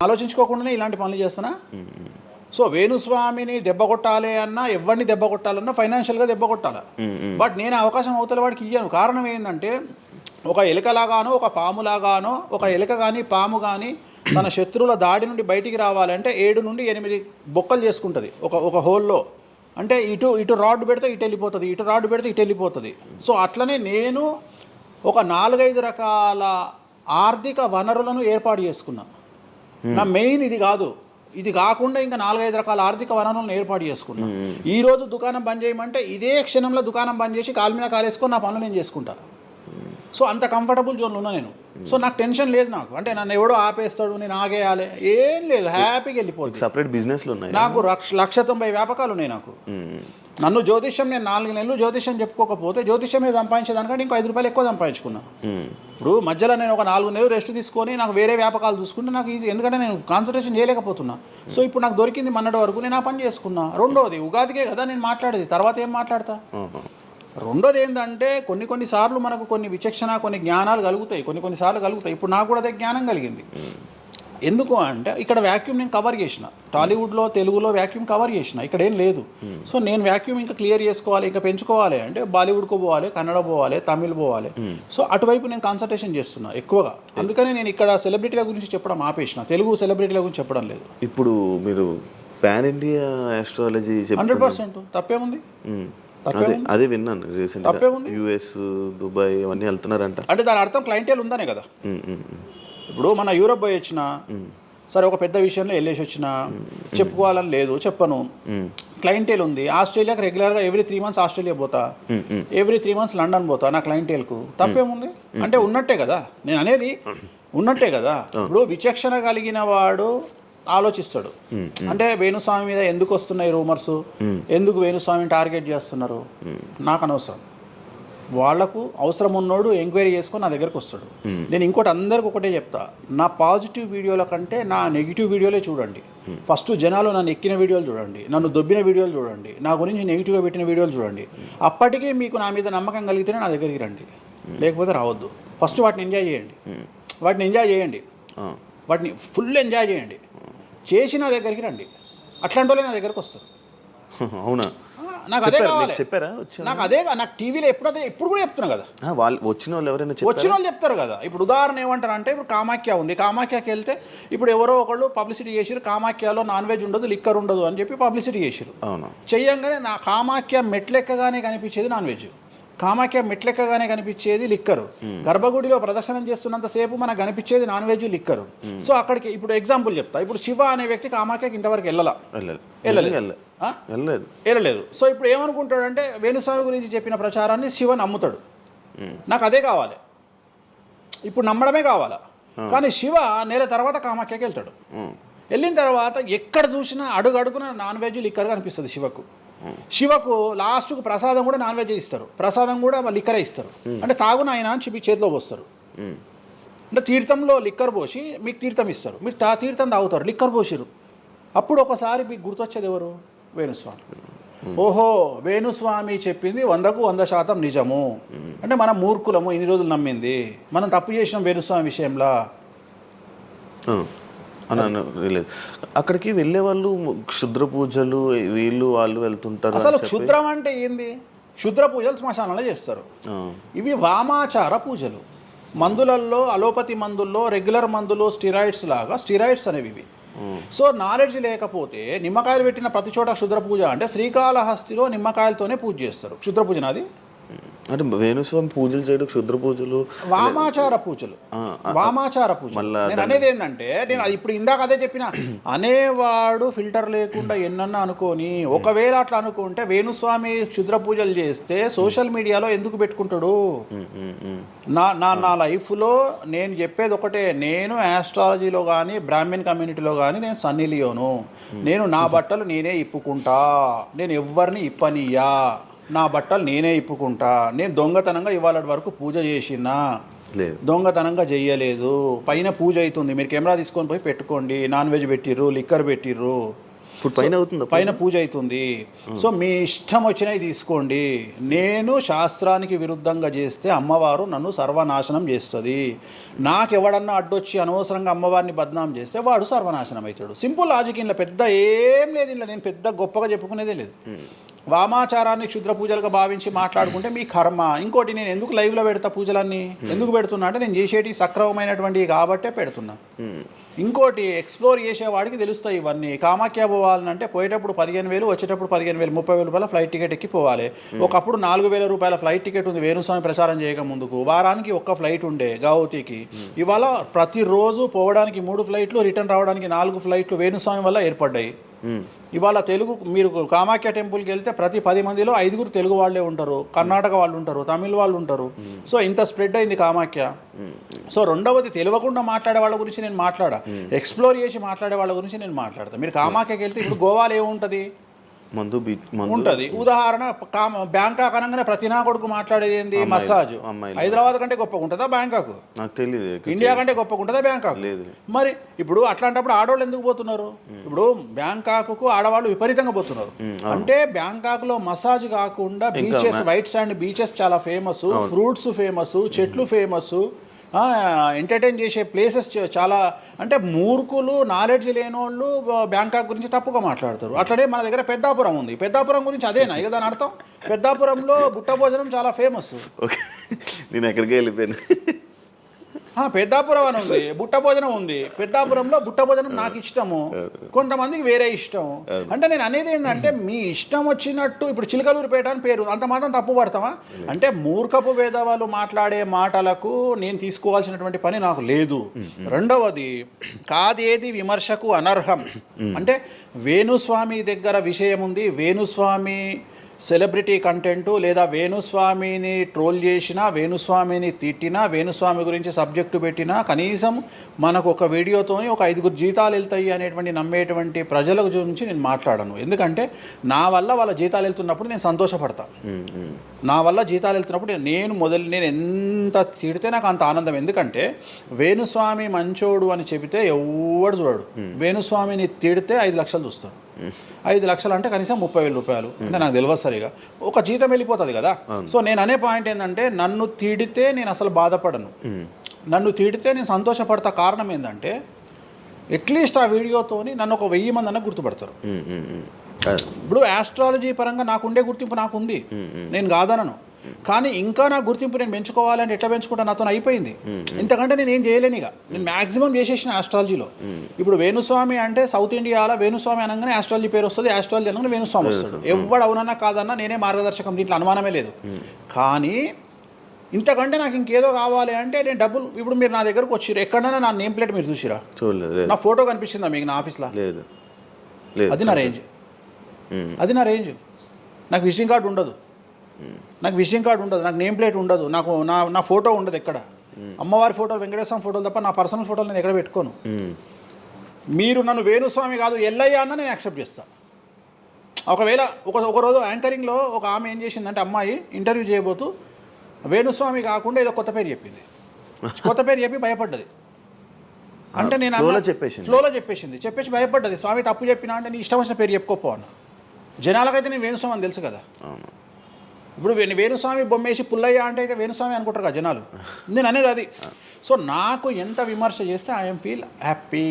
ఆలోచించుకోకుండానే ఇలాంటి పనులు చేస్తున్నా. సో వేణుస్వామిని దెబ్బ కొట్టాలి అన్నా, ఎవరిని దెబ్బ కొట్టాలన్నా ఫైనాన్షియల్గా దెబ్బ కొట్టాలి. బట్ నేను అవకాశం అవతల వాడికి ఇయ్యాను. కారణం ఏంటంటే ఒక ఎలుకలాగానో ఒక పాములాగానో, ఒక ఎలుక కానీ పాము కానీ తన శత్రువుల దాడి నుండి బయటికి రావాలంటే 7 నుండి 8 బొక్కలు చేసుకుంటుంది ఒక హోల్లో. అంటే ఇటు రాడ్ పెడితే ఇటు వెళ్ళిపోతుంది, ఇటు రాడ్ పెడితే ఇటు వెళ్ళిపోతుంది. సో అట్లనే నేను ఒక 4-5 రకాల ఆర్థిక వనరులను ఏర్పాటు చేసుకున్నా. నా మెయిన్ ఇది కాదు, ఇది కాకుండా ఇంకా 4-5 రకాల ఆర్థిక వనరులను ఏర్పాటు చేసుకున్నా. ఈరోజు దుకాణం బంద్ చేయమంటే ఇదే క్షణంలో దుకాణం బంద్ చేసి కాలు మీద కాలేసుకొని నా పనులు నేను చేసుకుంటా. సో అంత కంఫర్టబుల్ జోన్లో ఉన్నా నేను. సో నాకు టెన్షన్ లేదు. నాకు అంటే నన్ను ఎవడో ఆపేస్తాడు, నేను ఆగేయాలి ఏం లేదు, హ్యాపీగా వెళ్ళిపోతుంది. సపరేట్ బిజినెస్లు ఉన్నాయి నాకు. 190 వ్యాపకాలు ఉన్నాయి నాకు. నన్ను జ్యోతిష్యం నేను 4 నెలలు జ్యోతిష్యం చెప్పుకోకపోతే జ్యోతిష్యం మీద సంపాదించేదానికంటే ఇంకో 5 రూపాయలు ఎక్కువ సంపాదించుకున్నా. ఇప్పుడు మధ్యలో నేను ఒక 4 నెలలు రెస్ట్ తీసుకొని నాకు వేరే వ్యాపకాలు చూసుకుంటే నాకు ఈజీ, ఎందుకంటే నేను కాన్సన్ట్రేషన్ చేయలేకపోతున్నా. సో ఇప్పుడు నాకు దొరికింది మొన్నటి వరకు, నేను ఆ పని చేసుకున్నా. రెండోది ఉగాదికే కదా నేను మాట్లాడేది, తర్వాత ఏం మాట్లాడతా. రెండోది ఏంటంటే కొన్ని సార్లు మనకు కొన్ని విచక్షణ, కొన్ని జ్ఞానాలు కలుగుతాయి, కొన్ని సార్లు కలుగుతాయి. ఇప్పుడు నాకు కూడా అదే జ్ఞానం కలిగింది. ఎందుకు అంటే ఇక్కడ వాక్యూమ్ నేను కవర్ చేసిన, టాలీవుడ్లో తెలుగులో వాక్యూమ్ కవర్ చేసిన, ఇక్కడ ఏం లేదు. సో నేను వాక్యూమ్ ఇంకా క్లియర్ చేసుకోవాలి, ఇంకా పెంచుకోవాలి అంటే బాలీవుడ్కు పోవాలి, కన్నడ పోవాలి, తమిళ్ పోవాలి. సో అటువైపు నేను కాన్సన్ట్రేషన్ చేస్తున్నా ఎక్కువగా. అందుకని నేను ఇక్కడ సెలబ్రిటీల గురించి చెప్పడం ఆపేసిన, తెలుగు సెలబ్రిటీల గురించి చెప్పడం లేదు. ఇప్పుడు మీరు పాన్ ఇండియా ఆస్ట్రాలజీ 100% తప్పేముంది? అదే విన్నాను రీసెంట్గా, యుఎస్, దుబాయ్ అవన్నీ వెళ్తున్నారంట. అంటే దాని అర్థం క్లయింటేల్ ఉందనే కదా. ఇప్పుడు మన యూరోప్ పోయి వచ్చిన సరే, ఒక పెద్ద విషయంలో వెళ్ళేసి వచ్చిన చెప్పుకోవాలని లేదు, చెప్పను. క్లయింటేల్ ఉంది. ఆస్ట్రేలియాకి రెగ్యులర్గా ఎవ్రీ 3 months ఆస్ట్రేలియా పోతా, ఎవ్రీ 3 months లండన్ పోతా నా క్లయింటేల్కు. తప్పేముంది? అంటే ఉన్నట్టే కదా, నేను అనేది ఉన్నట్టే కదా. ఇప్పుడు విచక్షణ కలిగిన వాడు ఆలోచిస్తాడు. అంటే వేణుస్వామి మీద ఎందుకు వస్తున్నాయి రూమర్స్, ఎందుకు వేణుస్వామిని టార్గెట్ చేస్తున్నారు, నాకు అనవసరం. వాళ్లకు అవసరం ఉన్నోడు ఎంక్వైరీ చేసుకొని నా దగ్గరకు వస్తాడు. నేను ఇంకోటి అందరికి ఒకటే చెప్తా, నా పాజిటివ్ వీడియోల కంటే నా నెగిటివ్ వీడియోలే చూడండి. ఫస్ట్ జనాలు నన్ను ఎక్కిన వీడియోలు చూడండి, నన్ను దొబ్బిన వీడియోలు చూడండి, నా గురించి నెగిటివ్గా పెట్టిన వీడియోలు చూడండి. అప్పటికీ మీకు నా మీద నమ్మకం కలిగితేనే నా దగ్గరికి రండి, లేకపోతే రావద్దు. ఫస్ట్ వాటిని ఎంజాయ్ చేయండి, వాటిని ఫుల్ ఎంజాయ్ చేయండి, చేసి నా దగ్గరికి రండి. అట్లాంటి వాళ్ళే నా దగ్గరకు వస్తారు. అవునా? నాకు అదే కావాలి. చెప్పారా? నాకు అదే, నాకు టీవీలో ఇప్పుడు కూడా చెప్తున్నా కదా, వాళ్ళు వచ్చిన వాళ్ళు ఎవరైనా వచ్చిన వాళ్ళు చెప్తారు కదా. ఇప్పుడు ఉదాహరణ ఏమంటారు అంటే, ఇప్పుడు కామాఖ్య ఉంది, కామాఖ్యకి వెళ్తే ఇప్పుడు ఎవరో ఒకళ్ళు పబ్లిసిటీ చేసిరు, కామాఖ్యలో నాన్ వెజ్ ఉండదు, లిక్కర్ ఉండదు అని చెప్పి పబ్లిసిటీ చేసిరు. చెయ్యంగానే నా కామాఖ్య మెట్లెక్కగానే కనిపించేది నాన్ వెజ్, కామాఖ్య మెట్లెక్కగానే కనిపించేది లిక్కరు, గర్భగుడిలో ప్రదర్శనం చేస్తున్నంతసేపు మనకు కనిపించేది నాన్ వెజ్, లిక్కరు. సో అక్కడికి ఇప్పుడు ఎగ్జాంపుల్ చెప్తా. ఇప్పుడు శివ అనే వ్యక్తి కామాఖ్యకి ఇంతవరకు వెళ్ళలేదు. సో ఇప్పుడు ఏమనుకుంటాడంటే వేణుస్వామి గురించి చెప్పిన ప్రచారాన్ని శివ నమ్ముతాడు. నాకు అదే కావాలి, ఇప్పుడు నమ్మడమే కావాలా. కానీ శివ నెల తర్వాత కామాఖ్యకి వెళ్తాడు. వెళ్ళిన తర్వాత ఎక్కడ చూసినా అడుగున నాన్ వెజ్, లిక్కర్ కనిపిస్తుంది శివకు. శివకు లాస్ట్కు ప్రసాదం కూడా నాన్ వెజ్ ఇస్తారు, ప్రసాదం కూడా లిక్కరే ఇస్తారు. అంటే తాగున ఆయన అని చెప్పి చేతిలో పోస్తారు. అంటే తీర్థంలో లిక్కర్ పోసి మీకు తీర్థం ఇస్తారు, మీరు తీర్థం తాగుతారు, లిక్కర్ పోసిరు. అప్పుడు ఒకసారి మీకు గుర్తొచ్చేది ఎవరు? వేణుస్వామి. ఓహో, వేణుస్వామి చెప్పింది 100% నిజము. అంటే మనం మూర్ఖులము, ఇన్ని రోజులు నమ్మింది, మనం తప్పు చేసినాం వేణుస్వామి విషయంలో. అక్కడికి వెళ్ళే వాళ్ళు క్షుద్ర పూజలు వీళ్ళు వాళ్ళు వెళ్తుంటారు. అసలు క్షుద్రం అంటే ఏంది? క్షుద్ర పూజలు శ్మశానంలో చేస్తారు. ఇవి వామాచార పూజలు. మందులలో, అలోపతి మందుల్లో రెగ్యులర్ మందులు స్టిరాయిడ్స్ లాగా స్టిరాయిడ్స్ అనేవి ఇవి. సో నాలెడ్జ్ లేకపోతే నిమ్మకాయలు పెట్టిన ప్రతి చోట క్షుద్ర పూజ అంటే శ్రీకాళహస్తిలో నిమ్మకాయలతోనే పూజ చేస్తారు. క్షుద్ర పూజ నాది అంటే వేణుస్వామి పూజలు చేయడం క్షుద్ర పూజలు, వామాచార పూజలు. నేను అనేది ఏంటంటే, నేను ఇప్పుడు ఇందాక అదే చెప్పిన, అనేవాడు ఫిల్టర్ లేకుండా ఎన్నన్నా అనుకొని, ఒకవేళ అట్లా అనుకుంటే వేణుస్వామి క్షుద్ర పూజలు చేస్తే సోషల్ మీడియాలో ఎందుకు పెట్టుకుంటాడు? నా లైఫ్లో నేను చెప్పేది ఒకటే, నేను ఆస్ట్రాలజీలో కానీ బ్రాహ్మణ్ కమ్యూనిటీలో కానీ నేను సన్నీ లియోను. నేను నా బట్టలు నేనే ఇప్పుకుంటా, నేను ఎవ్వరిని ఇప్పనియా, నా బట్టలు నేనే ఇప్పుకుంటా. నేను దొంగతనంగా ఇవాళ వరకు పూజ చేసినా, దొంగతనంగా చెయ్యలేదు. పైన పూజ అవుతుంది, మీరు కెమెరా తీసుకొని పోయి పెట్టుకోండి. నాన్ వెజ్ పెట్టిర్రు, లిక్కర్ పెట్టిర్రు. ఇప్పుడు పైన అవుతుంది, పైన పూజ అవుతుంది. సో మీ ఇష్టం వచ్చినవి తీసుకోండి. నేను శాస్త్రానికి విరుద్ధంగా చేస్తే అమ్మవారు నన్ను సర్వనాశనం చేస్తుంది. నాకు ఎవడన్నా అడ్డొచ్చి అనవసరంగా అమ్మవారిని బద్నాం చేస్తే వాడు సర్వనాశనం అవుతాడు. Simple logic. ఇంట్లో పెద్ద ఏం లేదు. ఇంట్లో నేను పెద్ద గొప్పగా చెప్పుకునేదే లేదు. వామాచారాన్ని క్షుద్ర పూజలుగా భావించి మాట్లాడుకుంటే మీ కర్మ. ఇంకోటి, నేను ఎందుకు లైవ్లో పెడతా పూజలన్నీ? ఎందుకు పెడుతున్నా అంటే నేను చేసేటి సక్రమమైనటువంటివి కాబట్టే పెడుతున్నా. ఇంకోటి, ఎక్స్ప్లోర్ చేసేవాడికి తెలుస్తాయి ఇవన్నీ. కామాఖ్య పోవాలంటే పోయేటప్పుడు 15,000, వచ్చేటప్పుడు 15,000, 30,000 రూపాయల ఫ్లైట్ టికెట్ ఎక్కి పోవాలి. ఒకప్పుడు 4,000 రూపాయల ఫ్లైట్ టికెట్ ఉంది వేణుస్వామి ప్రచారం చేయక ముందుకు. వారానికి ఒక్క ఫ్లైట్ ఉండే గౌహతికి. ఇవాళ ప్రతిరోజు పోవడానికి 3 ఫ్లైట్లు, రిటర్న్ రావడానికి 4 ఫ్లైట్లు వేణుస్వామి వల్ల ఏర్పడ్డాయి. ఇవాళ తెలుగు, మీరు కామాఖ్య టెంపుల్కి వెళ్తే ప్రతి 10 మందిలో 5 తెలుగు వాళ్ళే ఉంటారు, కర్ణాటక వాళ్ళు ఉంటారు, తమిళ వాళ్ళు ఉంటారు. సో ఇంత స్ప్రెడ్ అయింది కామాఖ్య. సో రెండవది, తెలియకుండా మాట్లాడే వాళ్ళ గురించి నేను మాట్లాడా, ఎక్స్ప్లోర్ చేసి మాట్లాడే వాళ్ళ గురించి నేను మాట్లాడతాను. మీరు కామాఖ్యకి వెళ్తే ఇప్పుడు గోవాలో ఏముంటుంది? మందు ఉంటుంది. ఉదాహరణ, బ్యాంకాక్ అనగానే ప్రతి నా కొడుకు మాట్లాడేది ఏంది? మసాజ్. హైదరాబాద్ కంటే గొప్పగా ఉంటుందా బ్యాంకాక్? నాకు తెలియదు. ఇండియా కంటే గొప్పగా ఉంటుందా బ్యాంకాక్? లేదు. మరి ఇప్పుడు అట్లాంటప్పుడు ఆడవాళ్ళు ఎందుకు పోతున్నారు? ఇప్పుడు బ్యాంకాక్కు ఆడవాళ్ళు విపరీతంగా పోతున్నారు. అంటే బ్యాంకాక్లో మసాజ్ కాకుండా బీచెస్, వైట్ శాండ్ బీచెస్ చాలా ఫేమస్, ఫ్రూట్స్ ఫేమస్, చెట్లు ఫేమస్, ఎంటర్టైన్ చేసే ప్లేసెస్ చాలా. అంటే మూర్ఖులు, నాలెడ్జ్ లేనోళ్ళు బ్యాంకాక్ గురించి తప్పుగా మాట్లాడతారు. అట్లనే మన దగ్గర పెద్దాపురం ఉంది. పెద్దాపురం గురించి అదేనా ఇక దాని అర్థం? పెద్దాపురంలో బుట్ట భోజనం చాలా ఫేమస్. ఓకే, నేను ఎక్కడికి వెళ్ళిపోయాను. పెద్దాపురం అని ఉంది, బుట్ట భోజనం ఉంది. పెద్దాపురంలో బుట్ట భోజనం నాకు ఇష్టము, కొంతమందికి వేరే ఇష్టం. అంటే నేను అనేది ఏంటంటే, మీ ఇష్టం వచ్చినట్టు. ఇప్పుడు చిలకలూరుపేట అని పేరు, అంత మాత్రం తప్పు పడతామా? అంటే మూర్ఖపు వేదవాళ్ళు మాట్లాడే మాటలకు నేను తీసుకోవాల్సినటువంటి పని నాకు లేదు. రెండవది, కాదేది విమర్శకు అనర్హం. అంటే వేణుస్వామి దగ్గర విషయం ఉంది, వేణుస్వామి సెలబ్రిటీ కంటెంటు, లేదా వేణుస్వామిని ట్రోల్ చేసినా, వేణుస్వామిని తిట్టినా, వేణుస్వామి గురించి సబ్జెక్టు పెట్టినా, కనీసం మనకు ఒక వీడియోతోని ఒక 5 జీతాలు వెళ్తాయి అనేటువంటి నమ్మేటువంటి ప్రజల గురించి నేను మాట్లాడను. ఎందుకంటే నా వల్ల వాళ్ళ జీతాలు వెళ్తున్నప్పుడు నేను సంతోషపడతాను. నా వల్ల జీతాలు వెళ్తున్నప్పుడు నేను ఎంత తిడితే నాకు అంత ఆనందం. ఎందుకంటే వేణుస్వామి మంచోడు అని చెబితే ఎవడు చూడడు. వేణుస్వామిని తిడితే 5 లక్షలు చూస్తాడు. 5 లక్షలు అంటే కనీసం 30,000 రూపాయలు. అంటే నాకు తెలియదు సరిగా, ఒక జీతం వెళ్ళిపోతుంది కదా. సో నేను అనే పాయింట్ ఏంటంటే, నన్ను తిడితే నేను అసలు బాధపడను, నన్ను తిడితే నేను సంతోషపడతా. కారణం ఏంటంటే, అట్లీస్ట్ ఆ వీడియోతోని నన్ను ఒక 1000 మంది అన్న గుర్తుపడతారు. ఇప్పుడు ఆస్ట్రాలజీ పరంగా నాకుండే గుర్తింపు నాకుంది, నేను కాదనను. కానీ ఇంకా నా గుర్తింపు నేను పెంచుకోవాలంటే ఎట్లా పెంచుకుంటా? నాతో అయిపోయింది. ఇంతకంటే నేను ఏం చేయలేను. ఇక నేను మ్యాక్సిమం చేసేసిన ఆస్ట్రాలజీలో. ఇప్పుడు వేణుస్వామి అంటే సౌత్ ఇండియాలో వేణుస్వామి అనగానే ఆస్ట్రాలజీ పేరు వస్తుంది, ఆస్ట్రాలజీ అనగానే వేణుస్వామి వస్తుంది. ఎవడు అవునన్నా కాదన్నా నేనే మార్గదర్శకం, దీంట్లో అనుమానమే లేదు. కానీ ఇంతకంటే నాకు ఇంకేదో కావాలి అంటే నేను డబ్బులు. ఇప్పుడు మీరు నా దగ్గరకు వచ్చిర్రు, ఎక్కడైనా నా నేమ్ ప్లేట్ మీరు చూసిరా? చూడలేదు. నా ఫోటో కనిపిస్తుందా మీకు నా ఆఫీస్లో? లేదు. అది నా రేంజ్, అది నా రేంజ్. నాకు విజిటింగ్ కార్డు ఉండదు, నాకు విజిటింగ్ కార్డు ఉండదు, నాకు నేమ్ ప్లేట్ ఉండదు, నాకు నా ఫోటో ఉండదు ఎక్కడ. అమ్మవారి ఫోటోలు, వెంకటేశ్వర ఫోటోలు తప్ప నా పర్సనల్ ఫోటోలు నేను ఎక్కడ పెట్టుకోను. మీరు నన్ను వేణుస్వామి కాదు ఎల్లయ్య అన్న నేను యాక్సెప్ట్ చేస్తాను. ఒకవేళ ఒకరోజు యాంకరింగ్లో ఒక ఆమె ఏం చేసిందంటే, అమ్మాయి ఇంటర్వ్యూ చేయబోతూ వేణుస్వామి కాకుండా ఏదో కొత్త పేరు చెప్పింది. కొత్త పేరు చెప్పి భయపడ్డది. అంటే నేను ఫ్లోలో చెప్పేసి భయపడ్డది. స్వామి తప్పు చెప్పినా అంటే నీ ఇష్టం వచ్చిన పేరు చెప్పుకోపో అన్న. జనాలకైతే నేను వేణుస్వామి అని తెలుసు కదా. ఇప్పుడు వేణుస్వామి బొమ్మేసి పుల్లయ్య అంటే అయితే వేణుస్వామి అనుకుంటారు కదా జనాలు. నేను అనేది అది. సో నాకు ఎంత విమర్శ చేస్తే ఐఎమ్ ఫీల్ హ్యాపీ.